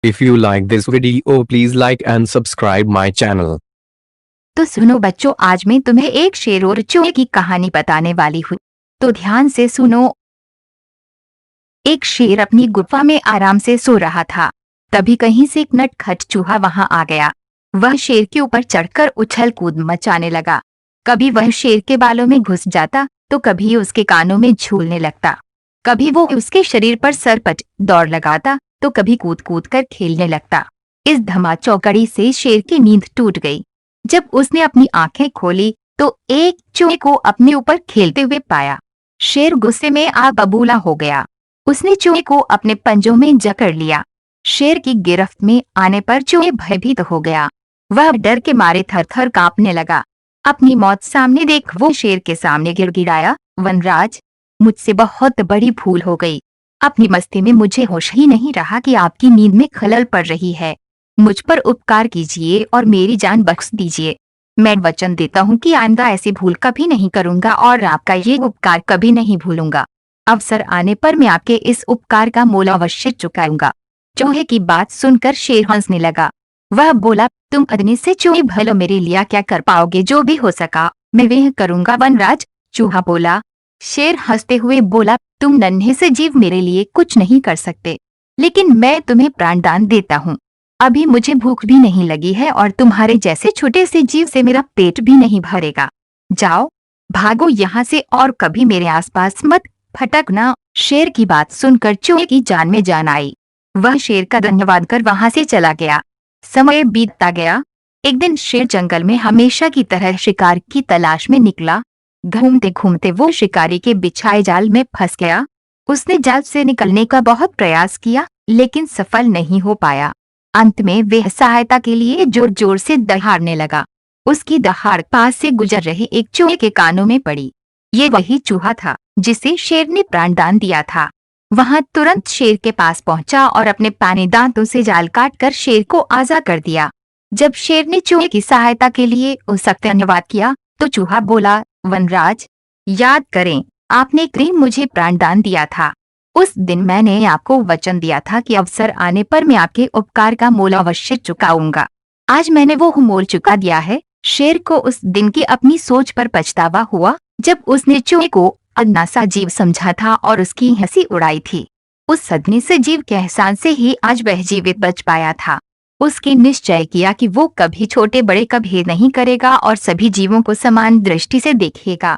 If you like this video, please like and subscribe my channel. तो सुनो बच्चों, आज मैं तुम्हें एक शेर और चूहे की कहानी बताने वाली हूँ। तो ध्यान से सुनो। एक शेर अपनी गुफा में आराम से सो रहा था। तभी कहीं से एक नटखट चूहा वहां आ गया। वह शेर के ऊपर चढ़कर उछल कूद मचाने लगा। कभी वह शेर के बालों में घुस जाता तो कभी उसके कानों में झूलने लगता। कभी वो उसके शरीर पर सरपट दौड़ लगाता तो कभी कूद कूद कर खेलने लगता। इस धमाचौकड़ी से शेर की नींद टूट गई। जब उसने अपनी आंखें खोली तो एक चूहे को अपने ऊपर खेलते हुए पाया। शेर गुस्से में आ बबूला हो गया। उसने चूहे को अपने पंजों में जकड़ लिया। शेर की गिरफ्त में आने पर चूहे भयभीत हो गया। वह डर के मारे थर थर कांपने लगा। अपनी मौत सामने देख वो शेर के सामने गिड़गिड़ाया, वनराज, मुझसे बहुत बड़ी भूल हो गई। अपनी मस्ती में मुझे होश ही नहीं रहा कि आपकी नींद में खलल पड़ रही है। मुझ पर उपकार कीजिए और मेरी जान बख्श दीजिए। मैं वचन देता हूँ कि आइंदा ऐसी भूल कभी नहीं करूंगा और आपका ये उपकार कभी नहीं भूलूंगा। अवसर आने पर मैं आपके इस उपकार का मोल अवश्य चुकाऊंगा। चूहे की बात सुनकर शेर हंसने लगा। वह बोला, तुम अदनी से चूहे भलो मेरे लिए क्या कर पाओगे? जो भी हो सका मैं वह करूंगा वनराज। चूहा बोला। शेर हंसते हुए बोला, तुम नन्हे से जीव मेरे लिए कुछ नहीं कर सकते, लेकिन मैं तुम्हें प्राणदान देता हूँ। अभी मुझे भूख भी नहीं लगी है और तुम्हारे जैसे छोटे से जीव से मेरा पेट भी नहीं भरेगा। जाओ, भागो यहाँ से और कभी मेरे आसपास मत फटकना। शेर की बात सुनकर चूहे की जान में जान आई। वह शेर का धन्यवाद कर वहां से चला गया। समय बीतता गया। एक दिन शेर जंगल में हमेशा की तरह शिकार की तलाश में निकला। घूमते घूमते वो शिकारी के बिछाए जाल में फंस गया। उसने जाल से निकलने का बहुत प्रयास किया, लेकिन सफल नहीं हो पाया। अंत में वह सहायता के लिए जोर जोर से दहाड़ने लगा। उसकी दहाड़ पास से गुजर रहे एक चूहे के कानों में पड़ी। ये वही चूहा था जिसे शेर ने प्राणदान दिया था। वहां तुरंत शेर के पास पहुंचा और अपने पानी दांतों से जाल काटकर शेर को आजाद कर दिया। जब शेर ने चूहे की सहायता के लिए उसका धन्यवाद किया तो चूहा बोला, वनराज, याद करें, आपने कहीं मुझे प्राणदान दिया था। उस दिन मैंने आपको वचन दिया था कि अवसर आने पर मैं आपके उपकार का मोल अवश्य चुकाऊंगा। आज मैंने वो मोल चुका दिया है। शेर को उस दिन की अपनी सोच पर पछतावा हुआ जब उसने चूहे को अदना सा जीव समझा था और उसकी हंसी उड़ाई थी। उस सदमे से जीव के एहसान से ही आज वह जीवित बच पाया था। उसके निश्चय किया कि वो कभी छोटे बड़े का भेद नहीं करेगा और सभी जीवों को समान दृष्टि से देखेगा।